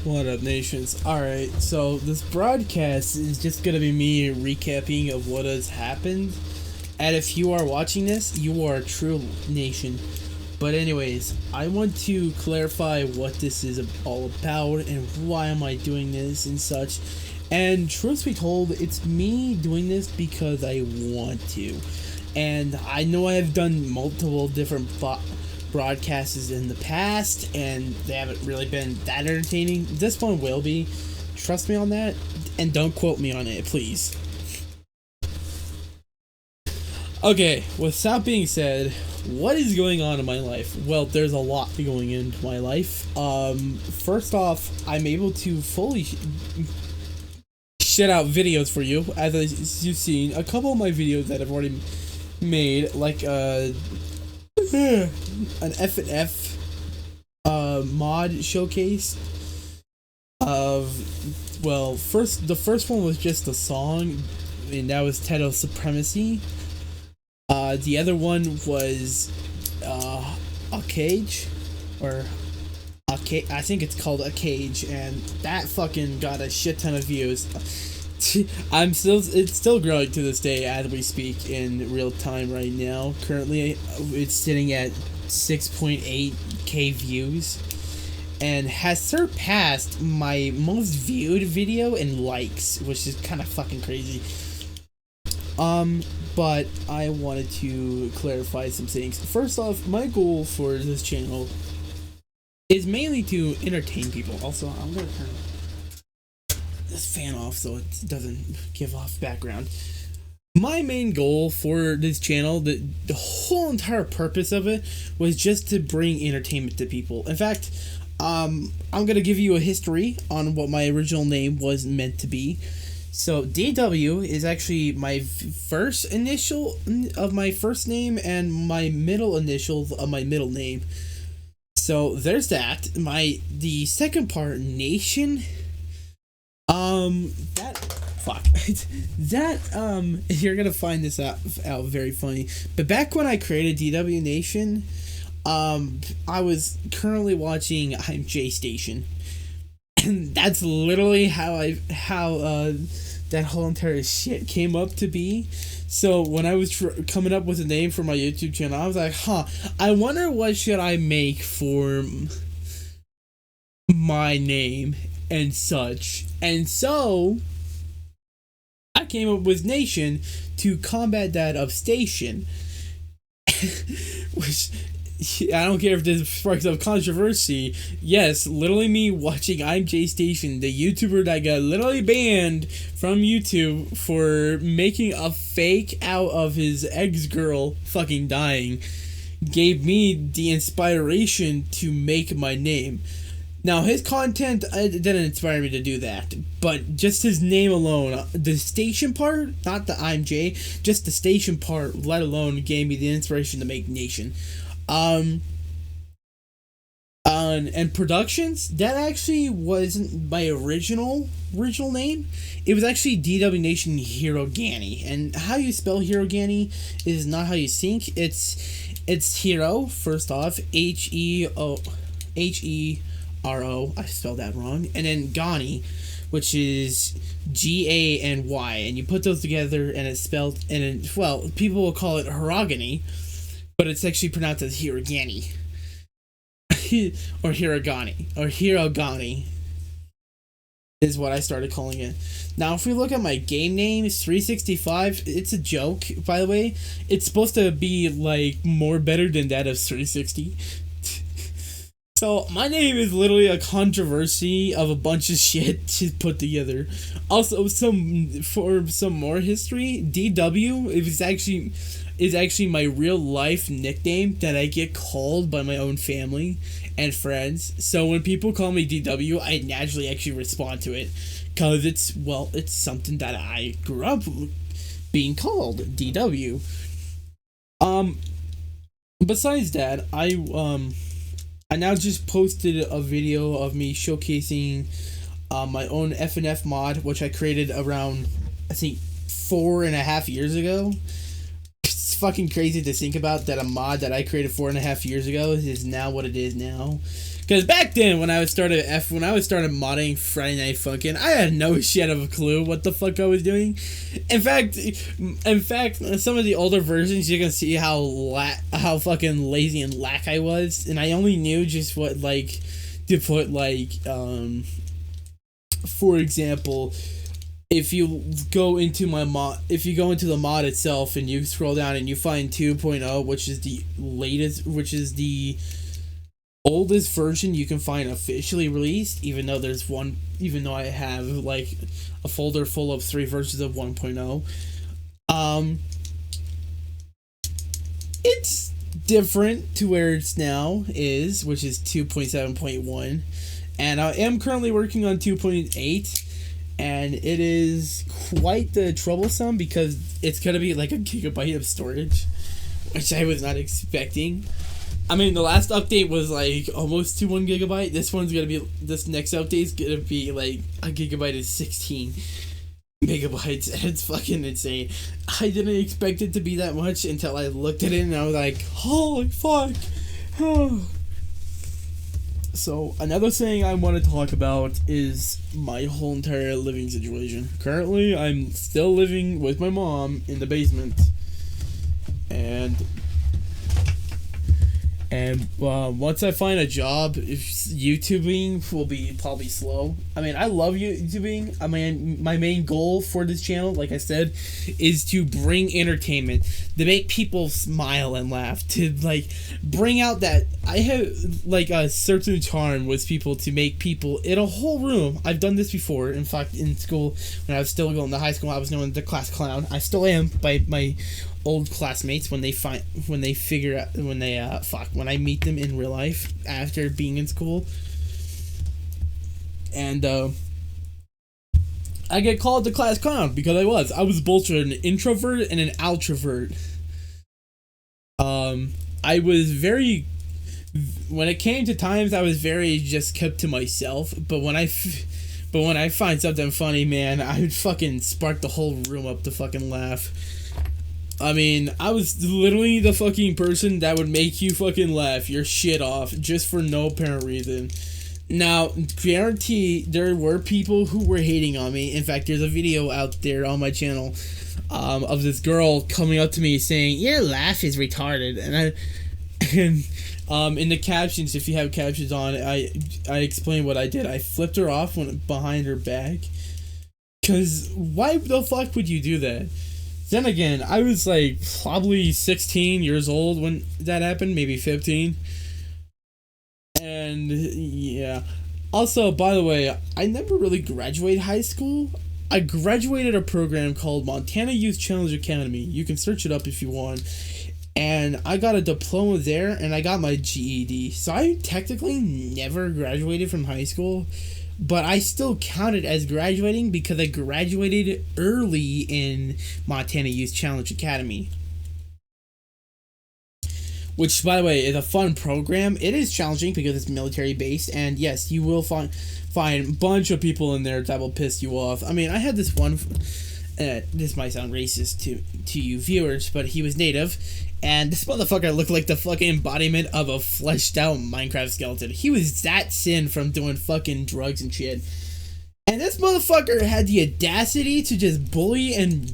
What up, nations? Alright, so this broadcast is just gonna be me recapping of what has happened. And if you are watching this, you are a true nation. But anyways, I want to clarify what this is all about and why am I doing this and such. And truth be told, it's me doing this because I want to. And I know I have done multiple different broadcasts in the past, and they haven't really been that entertaining. This one will be. Trust me on that, and don't quote me on it, please. Okay, with that being said, what is going on in my life? Well, there's a lot going into my life. First off, I'm able to fully shit out videos for you, as you've seen. A couple of my videos that I've already made, like an F&F mod showcase of, well, the first one was just a song, and that was titled Supremacy. The other one was a cage, or a I think it's called a cage, and that fucking got a shit ton of views. It's still growing to this day as we speak in real time right now. Currently, it's sitting at 6.8k views and has surpassed my most viewed video in likes, which is kind of fucking crazy. But I wanted to clarify some things. First off, my goal for this channel is mainly to entertain people. Also, I'm gonna turn this fan off so it doesn't give off background. My main goal for this channel, the whole entire purpose of it, was just to bring entertainment to people. In fact, I'm gonna give you a history on what my original name was meant to be. So DW is actually my first initial of my first name and my middle initial of my middle name. So there's that. The second part, Nation. You're gonna find this out very funny. But back when I created D.W.nation, I was currently watching I'm J.Station. And that's literally how that whole entire shit came up to be. So when I was coming up with a name for my YouTube channel, I was like, I wonder what should I make for my name and such. And so I came up with Nation to combat that of Station. Which, I don't care if this sparks up controversy. Yes, literally me watching I'm J.Station, the YouTuber that got literally banned from YouTube for making a fake out of his ex-girl fucking dying, gave me the inspiration to make my name. Now, his content didn't inspire me to do that, but just his name alone, the station part, not the I'm J, just the station part, let alone, gave me the inspiration to make Nation. And productions, that actually wasn't my original name. It was actually D.W.nation Hirogani, and how you spell Hirogani is not how you think. It's Hero, first off, Hero. I spelled that wrong, and then Gani, which is Gany, and you put those together, and it's spelled, well, people will call it Hirogani, but it's actually pronounced as Hirogani. Or Hirogani is what I started calling it. Now, if we look at my game name, 365, it's a joke, by the way. It's supposed to be, like, more better than that of 360. So, my name is literally a controversy of a bunch of shit to put together. Also, for some more history, DW is actually my real life nickname that I get called by my own family and friends. So when people call me DW, I naturally actually respond to it, because it's something that I grew up being called, DW. Besides that, I now just posted a video of me showcasing my own F&F mod, which I created around, I think, 4.5 years ago. It's fucking crazy to think about that a mod that I created 4.5 years ago is now what it is now. Because back then, when I was started modding Friday Night Funkin', I had no shit of a clue what the fuck I was doing. In fact, some of the older versions, you can see how fucking lazy and lack I was, and I only knew just what like to put like for example. If you go into the mod itself and you scroll down and you find 2.0, which is the latest, which is the oldest version you can find officially released, even though I have like a folder full of 3 versions of 1.0. It's different to where it's now is, which is 2.7.1, and I am currently working on 2.8. And it is quite the troublesome because it's going to be like a gigabyte of storage, which I was not expecting. I mean, the last update was like almost to 1 gigabyte. This next update is going to be like a gigabyte is 16 megabytes. And it's fucking insane. I didn't expect it to be that much until I looked at it and I was like, holy fuck. So, another thing I want to talk about is my whole entire living situation. Currently, I'm still living with my mom in the basement. And once I find a job, YouTubing will be probably slow. I mean, I love YouTubing. I mean, my main goal for this channel, like I said, is to bring entertainment, to make people smile and laugh, to like bring out that I have like a certain charm with people, to make people in a whole room. I've done this before. In fact, in school, when I was still going to high school, I was known as the class clown. I still am by my old classmates when I meet them in real life after being in school. And I get called the class clown because I was both an introvert and an outrovert. I was very, when it came to times, I was very just kept to myself, but when I find something funny, man, I would fucking spark the whole room up to fucking laugh. I mean, I was literally the fucking person that would make you fucking laugh your shit off just for no apparent reason. Now, guarantee there were people who were hating on me. In fact, there's a video out there on my channel of this girl coming up to me saying, "Your laugh is retarded." And in the captions, if you have captions on, I explained what I did. I flipped her off behind her back. Because why the fuck would you do that? Then again, I was like probably 16 years old when that happened, maybe 15. And yeah. Also, by the way, I never really graduated high school. I graduated a program called Montana Youth Challenge Academy. You can search it up if you want. And I got a diploma there, and I got my GED. So I technically never graduated from high school. But I still counted as graduating because I graduated early in Montana Youth Challenge Academy. Which, by the way, is a fun program. It is challenging because it's military-based. And yes, you will find a bunch of people in there that will piss you off. I mean, I had this one... this might sound racist to you viewers, but he was native. And this motherfucker looked like the fucking embodiment of a fleshed out Minecraft skeleton. He was that sin from doing fucking drugs and shit. And this motherfucker had the audacity to just bully and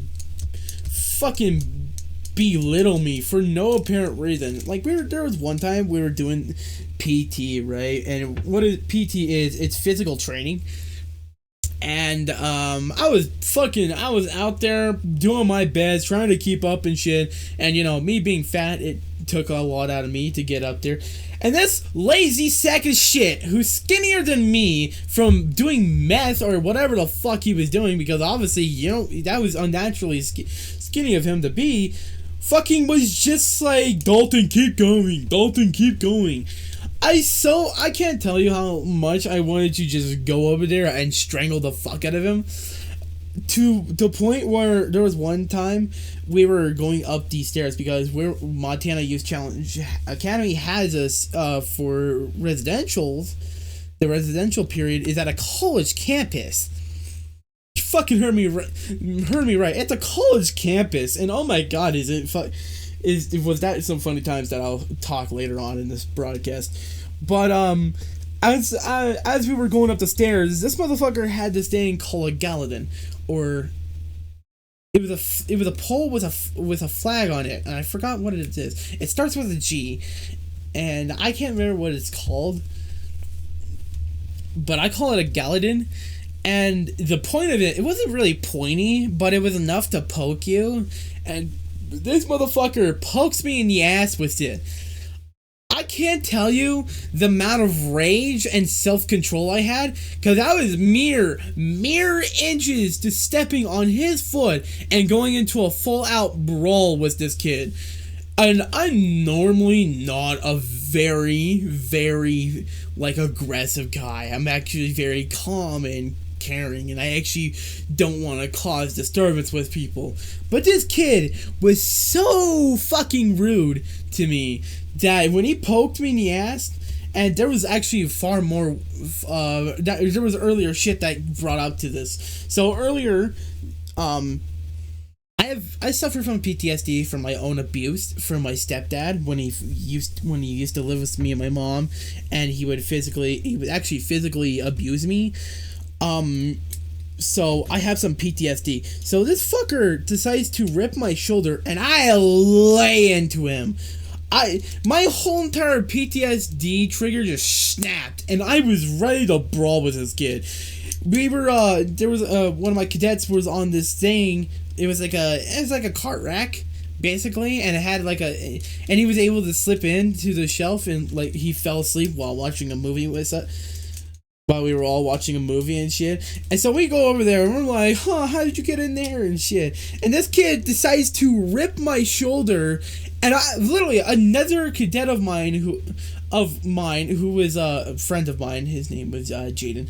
fucking belittle me for no apparent reason. Like, there was one time we were doing PT, right? And what PT is, it's physical training. And I was out there doing my best, trying to keep up and shit. And you know, me being fat, it took a lot out of me to get up there. And this lazy sack of shit, who's skinnier than me from doing meth or whatever the fuck he was doing, because obviously, you know, that was unnaturally skinny of him to be, fucking was just like, Dalton, keep going. Dalton, keep going. I can't tell you how much I wanted to just go over there and strangle the fuck out of him. To the point where there was one time we were going up these stairs because Montana Youth Challenge Academy has us for residentials. The residential period is at a college campus. You fucking heard me right. It's a college campus, and oh my god, was that some funny times that I'll talk later on in this broadcast. But as we were going up the stairs, this motherfucker had this thing called a galadin, or it was a pole with a flag on it, and I forgot what it is. It starts with a G, and I can't remember what it's called, but I call it a galadin. And the point of it wasn't really pointy, but it was enough to poke you. And this motherfucker pokes me in the ass with it. I can't tell you the amount of rage and self-control I had, because I was mere inches to stepping on his foot and going into a full-out brawl with this kid. And I'm normally not a very, very, aggressive guy. I'm actually very calm and caring, and I actually don't want to cause disturbance with people. But this kid was so fucking rude to me that when he poked me in the ass, and there was actually far more, there was earlier shit that brought up to this. So earlier, I suffer from PTSD from my own abuse from my stepdad when he used to live with me and my mom, and he would actually physically abuse me. So I have some PTSD. So this fucker decides to rip my shoulder, and I lay into him. My whole entire PTSD trigger just snapped, and I was ready to brawl with this kid. There was one of my cadets was on this thing. It was like a cart rack, basically, and it had and he was able to slip into the shelf, and he fell asleep while watching a movie with us. While we were all watching a movie and shit. And so we go over there and we're like, how did you get in there and shit? And this kid decides to rip my shoulder, and literally another cadet of mine who was a friend of mine, his name was Jaden,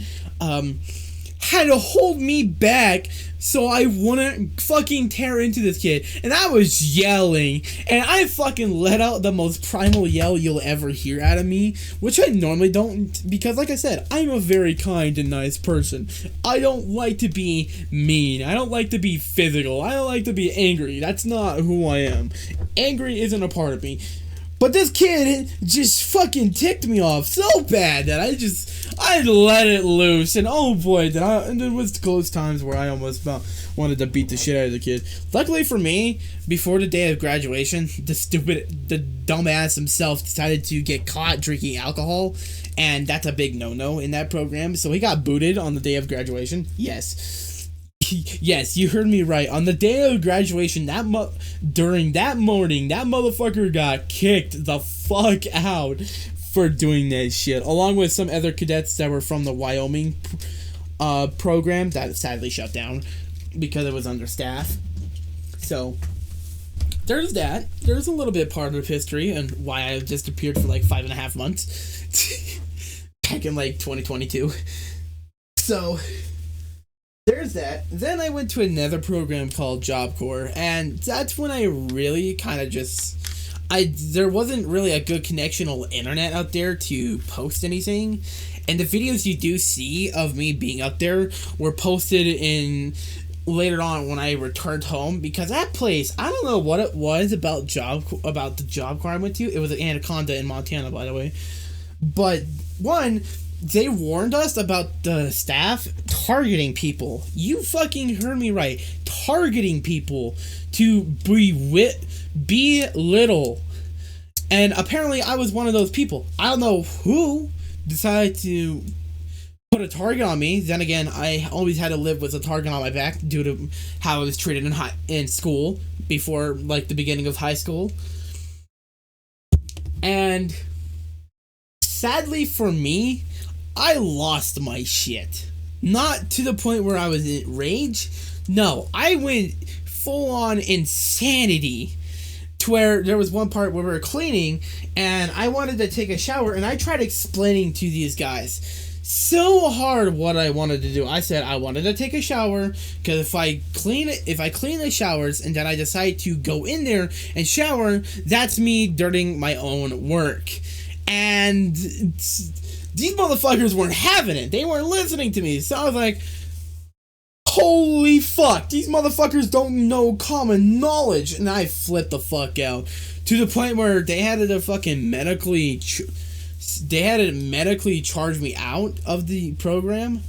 had to hold me back so I wouldn't fucking tear into this kid. And I was yelling, and I fucking let out the most primal yell you'll ever hear out of me, which I normally don't, because like I said, I'm a very kind and nice person. I don't like to be mean. I don't like to be physical. I don't like to be angry. That's not who I am. Angry isn't a part of me. But this kid just fucking ticked me off so bad that I let it loose, and oh boy, and there was close times where I almost wanted to beat the shit out of the kid. Luckily for me, before the day of graduation, the dumbass himself decided to get caught drinking alcohol, and that's a big no-no in that program, so he got booted on the day of graduation. Yes. Yes, you heard me right. On the day of graduation, during that morning, that motherfucker got kicked the fuck out for doing that shit, along with some other cadets that were from the Wyoming program that sadly shut down because it was understaffed. So there's that. There's a little bit part of history and why I disappeared for 5.5 months back in 2022. So there's that. Then I went to another program called Job Corps, and that's when I really kind of there wasn't really a good connection on the internet out there to post anything, and the videos you do see of me being up there were posted in later on when I returned home, because that place, I don't know what it was about the Job Corps I went to. It was an Anaconda in Montana, by the way, but one, they warned us about the staff targeting people. You fucking heard me right. Targeting people to belittle. And apparently I was one of those people. I don't know who decided to put a target on me. Then again, I always had to live with a target on my back due to how I was treated in school before the beginning of high school. And sadly for me, I lost my shit. Not to the point where I was in rage. No, I went full on insanity to where there was one part where we were cleaning and I wanted to take a shower, and I tried explaining to these guys so hard what I wanted to do. I said I wanted to take a shower because if I clean the showers and then I decide to go in there and shower, that's me dirtying my own work. And these motherfuckers weren't having it. They weren't listening to me. So I was like, holy fuck, these motherfuckers don't know common knowledge. And I flipped the fuck out to the point where they had to fucking medically they had to medically charge me out of the program.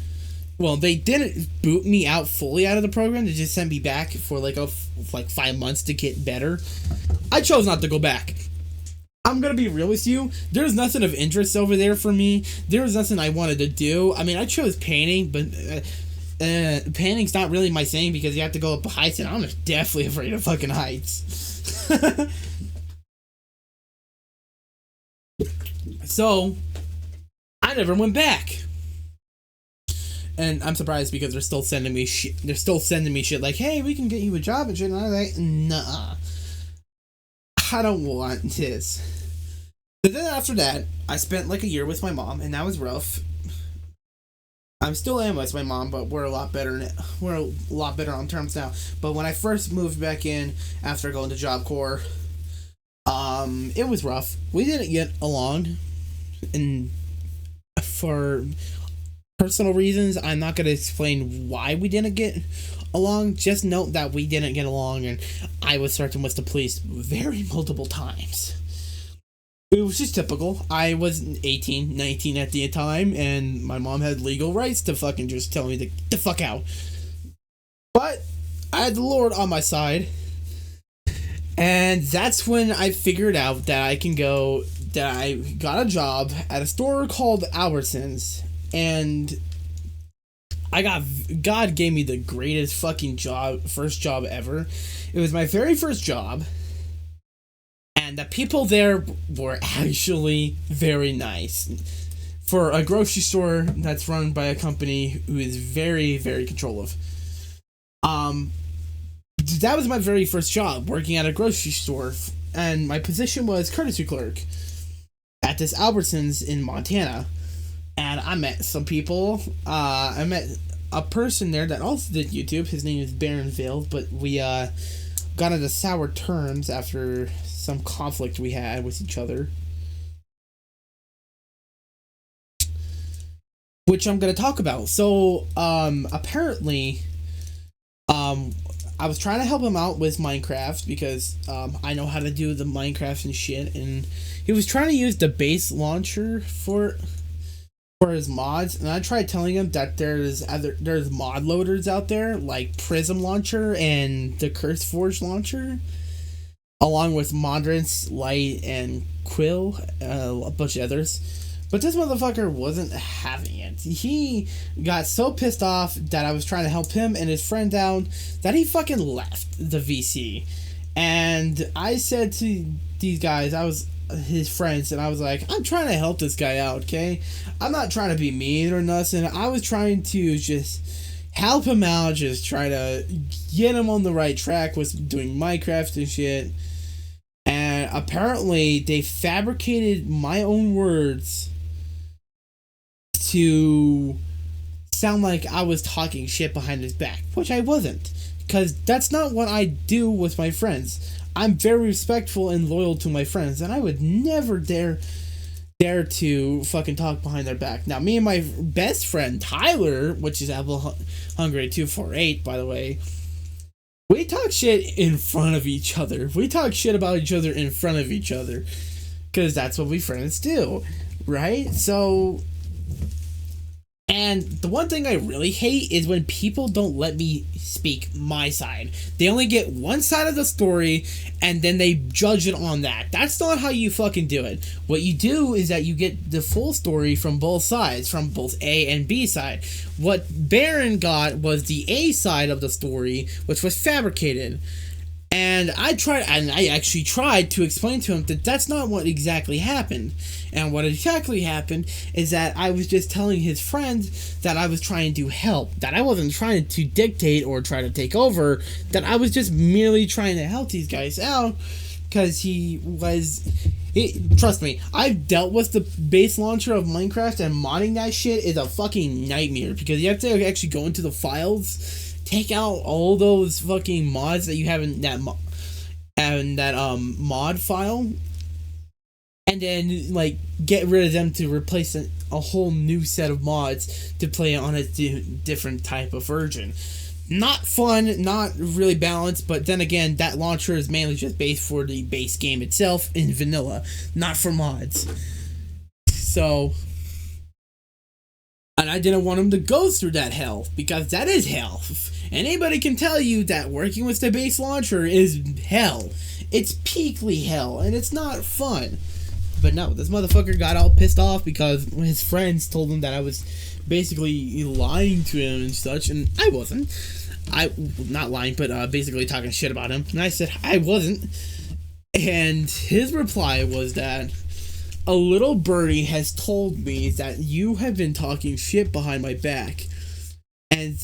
Well, they didn't boot me out fully out of the program. They just sent me back for like 5 months to get better. I chose not to go back. I'm gonna be real with you. There's nothing of interest over there for me. There was nothing I wanted to do. I mean, I chose painting, but painting's not really my thing because you have to go up heights, and I'm definitely afraid of fucking heights. So, I never went back. And I'm surprised because they're still sending me shit. They're still sending me shit like, hey, we can get you a job and shit. And I'm like, nah. I don't want this. But then after that, I spent like a year with my mom, and that was rough. I'm still am with my mom, but we're a lot better. We're a lot better on terms now. But when I first moved back in after going to Job Corps, it was rough. We didn't get along, and for personal reasons, I'm not gonna explain why we didn't get along. Just note that we didn't get along, and I was threatened with the police multiple times. It was just typical. I was 18, 19 at the time, and my mom had legal rights to fucking just tell me to get the fuck out. But I had the Lord on my side, and that's when I figured out that I got a job at a store called Albertsons, and God gave me the greatest fucking first job ever. It was my very first job. And the people there were actually very nice. For a grocery store that's run by a company who is very, very controlling. That was my very first job, working at a grocery store. And my position was courtesy clerk at this Albertsons in Montana. And I met some people. I met a person there that also did YouTube. His name is Baronville, but we got into sour terms after some conflict we had with each other, which I'm going to talk about. So, apparently, I was trying to help him out with Minecraft because I know how to do the Minecraft and shit, and he was trying to use the base launcher for his mods, and I tried telling him that there's mod loaders out there like Prism Launcher and the CurseForge Launcher, along with Modrance, Light, and Quill, a bunch of others. But this motherfucker wasn't having it. He got so pissed off that I was trying to help him and his friend out that he fucking left the VC. And I said to these guys, I was his friends, and I was like, I'm trying to help this guy out, okay? I'm not trying to be mean or nothing. I was trying to just help him out, just try to get him on the right track with doing Minecraft and shit. And apparently they fabricated my own words to sound like I was talking shit behind his back, which I wasn't, because that's not what I do with my friends. I'm very respectful and loyal to my friends, and I would never dare to fucking talk behind their back. Now, me and my best friend Tyler, which is Apple Hungry 248, by the way, we talk shit in front of each other. We talk shit about each other in front of each other, because that's what we friends do, right? So, and the one thing I really hate is when people don't let me speak my side. They only get one side of the story, and then they judge it on that. That's not how you fucking do it. What you do is that you get the full story from both sides, from both A and B side. What Baron got was the A side of the story, which was fabricated. And I actually tried to explain to him that that's not what exactly happened. And what exactly happened is that I was just telling his friends that I was trying to help. That I wasn't trying to dictate or try to take over. That I was just merely trying to help these guys out. Because trust me, I've dealt with the base launcher of Minecraft, and modding that shit is a fucking nightmare. Because you have to actually go into the files, take out all those fucking mods that you have in that mod file, and then like get rid of them to replace a whole new set of mods to play on a different type of version. Not fun, not really balanced, but then again, that launcher is mainly just based for the base game itself in vanilla, not for mods. So, and I didn't want him to go through that hell, because that is hell. Anybody can tell you that working with the base launcher is hell. It's peakly hell, and it's not fun. But no, this motherfucker got all pissed off because his friends told him that I was basically lying to him and such, and I wasn't. Not lying, but basically talking shit about him. And I said I wasn't. And his reply was that a little birdie has told me that you have been talking shit behind my back. And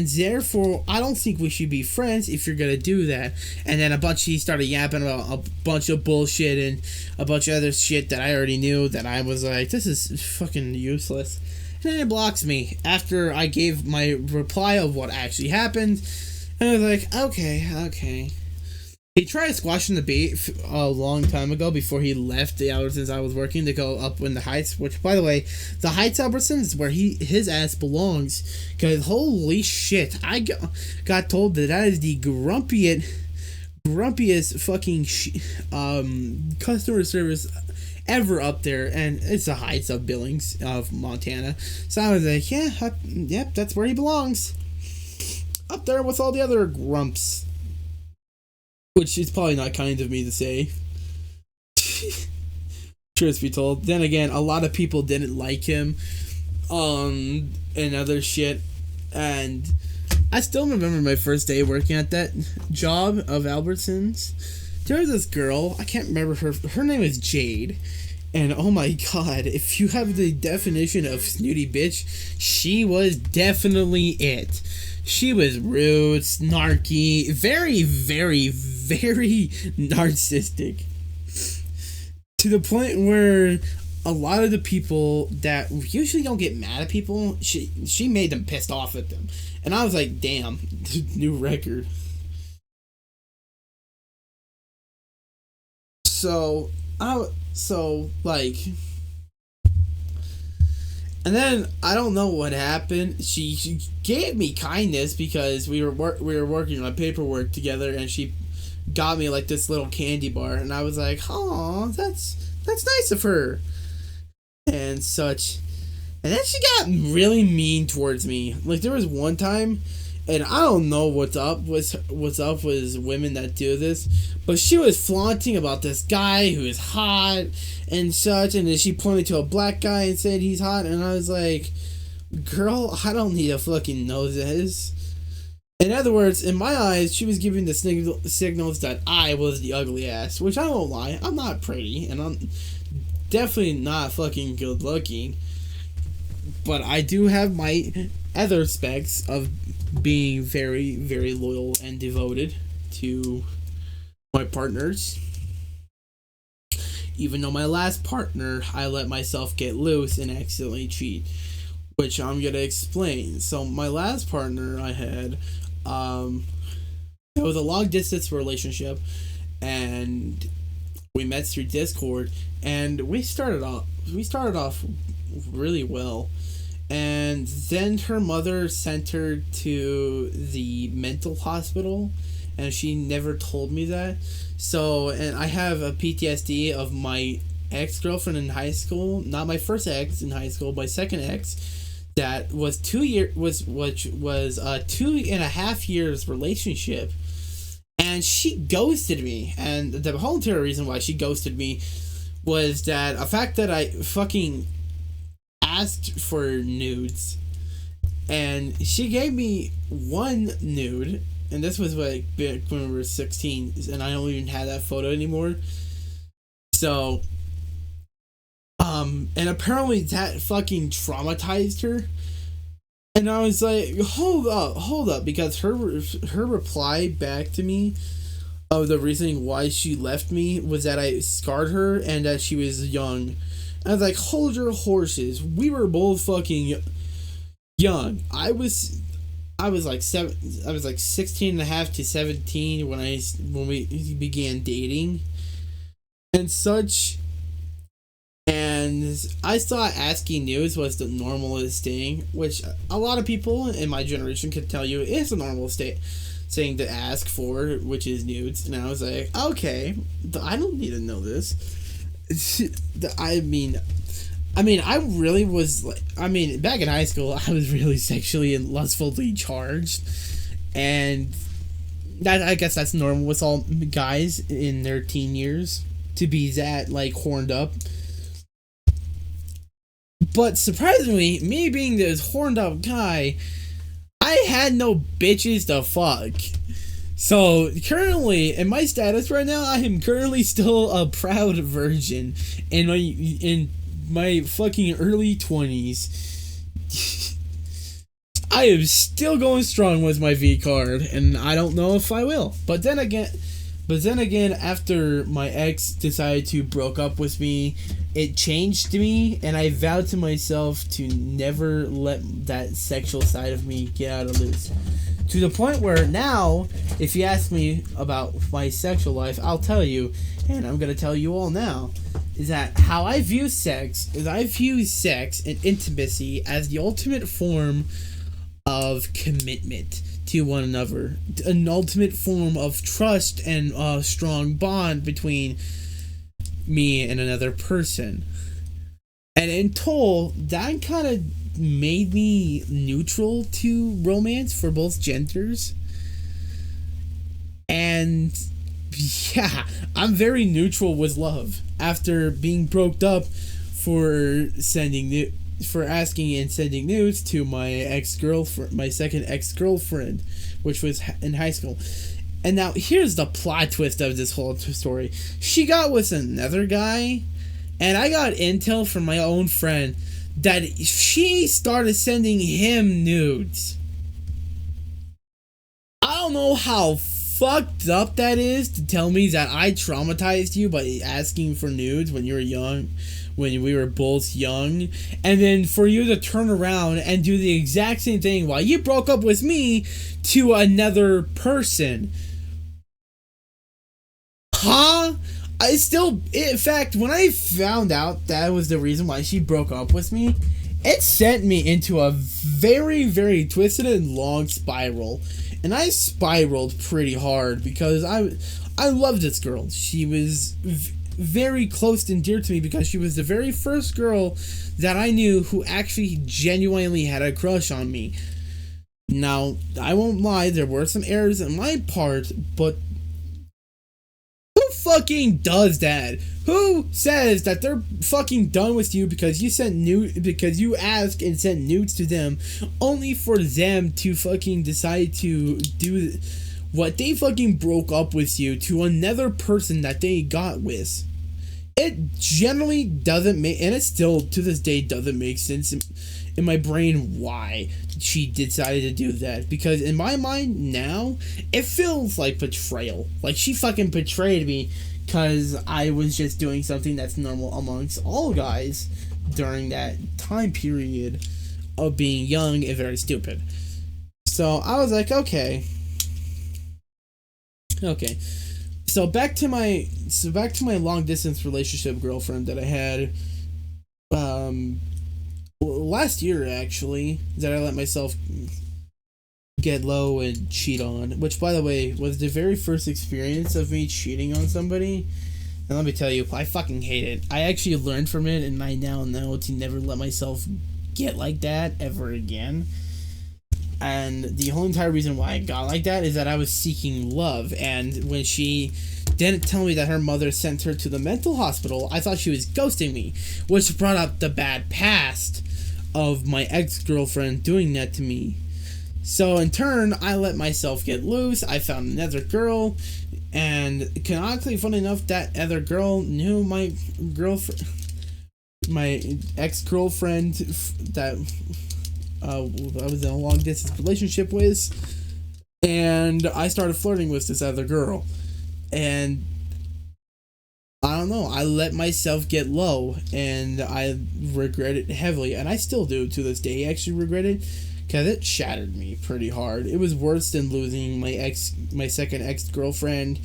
therefore I don't think we should be friends if you're gonna do that. And then he started yapping about a bunch of bullshit and a bunch of other shit that I already knew, that I was like, this is fucking useless. And then it blocks me after I gave my reply of what actually happened. And I was like, okay. He tried squashing the bait a long time ago before he left the Albertsons I was working to go up in the Heights, which, by the way, the Heights Albertsons is where his ass belongs. Because holy shit, I got told that is the grumpiest fucking customer service ever up there, and it's the Heights of Billings of Montana. So I was like, yep, that's where he belongs. Up there with all the other grumps. Which is probably not kind of me to say. Truth be told. Then again, a lot of people didn't like him. And other shit. And I still remember my first day working at that job of Albertsons. There was this girl, I can't remember her name is Jade. And oh my god, if you have the definition of snooty bitch, she was definitely it. She was rude, snarky, very, very, very narcissistic. To the point where a lot of the people that usually don't get mad at people, she made them pissed off at them. And I was like, damn, new record. And then I don't know what happened. She gave me kindness because we were working on paperwork together, and she got me like this little candy bar, and I was like, "Oh, that's nice of her," and such. And then she got really mean towards me. Like, there was one time, and I don't know what's up with women that do this, but she was flaunting about this guy who is hot and such, and then she pointed to a black guy and said he's hot, and I was like, girl, I don't need to fucking know this. In other words, in my eyes, she was giving the signals that I was the ugly ass, which I won't lie, I'm not pretty, and I'm definitely not fucking good looking, but I do have my other aspects of being very, very loyal and devoted to my partners. Even though my last partner, I let myself get loose and accidentally cheat, which I'm gonna explain. So my last partner I had, it was a long distance relationship, and we met through Discord, and we started off really well. And then her mother sent her to the mental hospital, and she never told me that. So, and I have a PTSD of my ex-girlfriend in high school, not my first ex in high school, my second ex, that was 2.5 years relationship, and she ghosted me. And the whole entire reason why she ghosted me was that a fact that I fucking asked for nudes, and she gave me one nude, and this was like when we were 16, and I don't even have that photo anymore. So, and apparently that fucking traumatized her. And I was like, hold up, because her reply back to me of the reasoning why she left me was that I scarred her and that she was young. And I was like, hold your horses. We were both fucking young. I was like 16 and a half to 17 when we began dating and such. And I thought asking nudes was the normalest thing, which a lot of people in my generation could tell you is a normal thing to ask for, which is nudes. And I was like, okay, I don't need to know this. I mean, I mean, I really was like, I mean, back in high school, I was really sexually and lustfully charged, and that I guess that's normal with all guys in their teen years to be that like horned up. But surprisingly, me being this horned up guy, I had no bitches to fuck. So currently, in my status right now, I am currently still a proud virgin in my fucking early 20s. I am still going strong with my V card, and I don't know if I will. But then again, after my ex decided to broke up with me, it changed me, and I vowed to myself to never let that sexual side of me get out of loose. To the point where now, if you ask me about my sexual life, I'll tell you, and I'm gonna tell you all now, is that how I view sex is I view sex and intimacy as the ultimate form of commitment to one another, an ultimate form of trust and a strong bond between me and another person. And in total, that kind of made me neutral to romance for both genders. And yeah, I'm very neutral with love after being broke up for asking and sending nudes to my ex-girlfriend, my second ex-girlfriend, which was in high school. And now here's the plot twist of this whole story. She got with another guy, and I got intel from my own friend that she started sending him nudes. I don't know how fucked up that is to tell me that I traumatized you by asking for nudes when you were young, when we were both young, and then for you to turn around and do the exact same thing while you broke up with me to another person. Huh? In fact, when I found out that was the reason why she broke up with me, it sent me into a very, very twisted and long spiral. And I spiraled pretty hard because I loved this girl. She was very close and dear to me because she was the very first girl that I knew who actually genuinely had a crush on me. Now, I won't lie, there were some errors on my part, but who fucking does that? Who says that they're fucking done with you because you asked and sent nudes to them only for them to fucking decide to do what they fucking broke up with you to another person that they got with? It generally doesn't make, and it still to this day doesn't make sense in my brain why she decided to do that, because in my mind now it feels like betrayal. Like she fucking betrayed me because I was just doing something that's normal amongst all guys during that time period of being young and very stupid. So I was like, okay. So back to my long distance relationship girlfriend that I had last year, actually, that I let myself get low and cheat on, which, by the way, was the very first experience of me cheating on somebody. And let me tell you, I fucking hate it. I actually learned from it, and I now know to never let myself get like that ever again. And the whole entire reason why I got like that is that I was seeking love. And when she didn't tell me that her mother sent her to the mental hospital, I thought she was ghosting me, which brought up the bad past of my ex-girlfriend doing that to me. So in turn, I let myself get loose. I found another girl, and canonically, funny enough, that other girl knew my girlfriend, my ex-girlfriend that I was in a long distance relationship with, and I started flirting with this other girl, and I don't know, I let myself get low, and I regret it heavily, and I still do to this day actually regret it, because it shattered me pretty hard. It was worse than losing my second ex-girlfriend,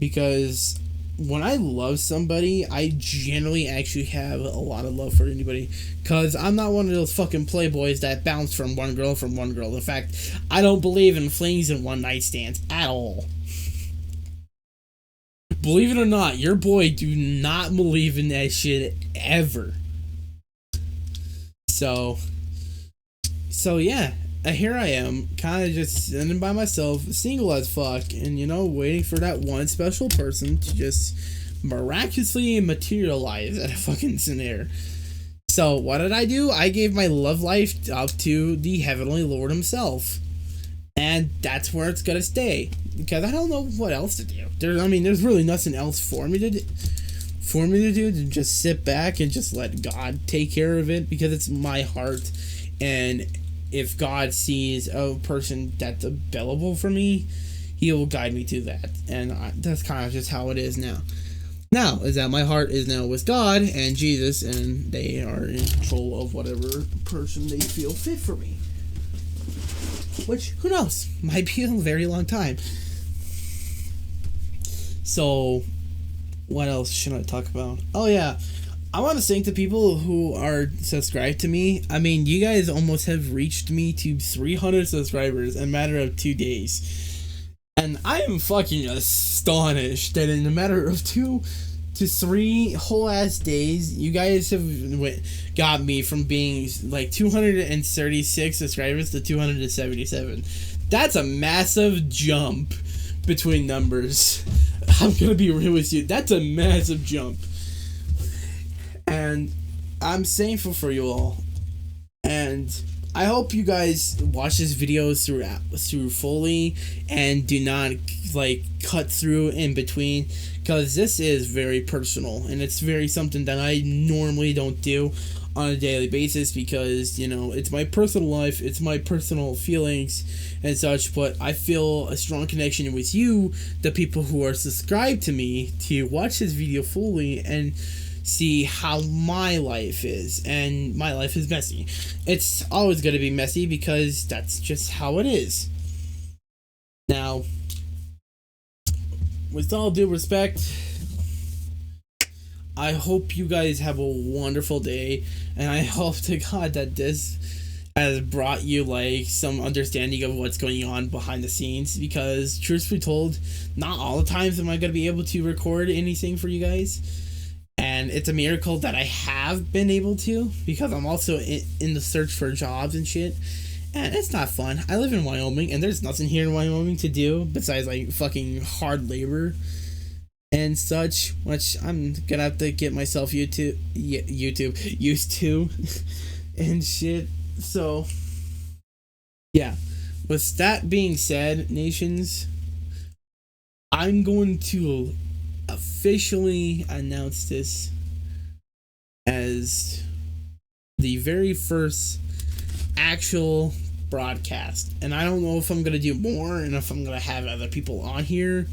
because when I love somebody, I generally actually have a lot of love for anybody, because I'm not one of those fucking playboys that bounce from one girl. In fact, I don't believe in flings and one night stands at all. Believe it or not, your boy do not believe in that shit ever. So yeah, here I am, kind of just sitting by myself, single as fuck, and waiting for that one special person to just miraculously materialize at a fucking snare. So what did I do? I gave my love life up to the Heavenly Lord himself. And that's where it's gonna stay. Because I don't know what else to do. There's really nothing else for me to do. To just sit back and just let God take care of it, because it's my heart. And if God sees a person that's available for me, he will guide me to that. And that's kind of just how it is now. Now, is that my heart is now with God and Jesus, and they are in control of whatever person they feel fit for me. Which, who knows, might be a very long time. So, what else should I talk about? Oh yeah, I want to thank the people who are subscribed to me. You guys almost have reached me to 300 subscribers in a matter of 2 days. And I am fucking astonished that in a matter of 2 to 3 whole ass days, you guys have got me from being like 236 subscribers to 277. That's a massive jump between numbers. I'm gonna be real with you. That's a massive jump. And I'm thankful for you all. And I hope you guys watch this video through fully and do not cut through in between, because this is very personal and it's very something that I normally don't do on a daily basis, because it's my personal life, it's my personal feelings and such. But I feel a strong connection with you, the people who are subscribed to me, to watch this video fully and see how my life is. And my life is messy. It's always going to be messy, because that's just how it is. Now, with all due respect, I hope you guys have a wonderful day, and I hope to God that this has brought you some understanding of what's going on behind the scenes, because truth be told, not all the times am I going to be able to record anything for you guys. And it's a miracle that I have been able to, because I'm also in the search for jobs and shit. And it's not fun. I live in Wyoming, and there's nothing here in Wyoming to do besides fucking hard labor and such, which I'm gonna have to get myself used to and shit. So yeah, with that being said, nations, I'm going to officially announce this as the very first actual broadcast. And I don't know if I'm gonna do more and if I'm gonna have other people on here,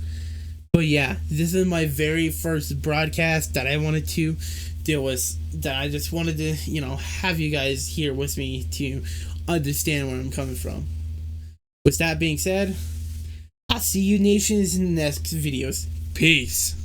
but yeah, this is my very first broadcast that I wanted to deal with, that I just wanted to have you guys here with me to understand where I'm coming from. With that being said, I'll see you nations in the next videos. Peace.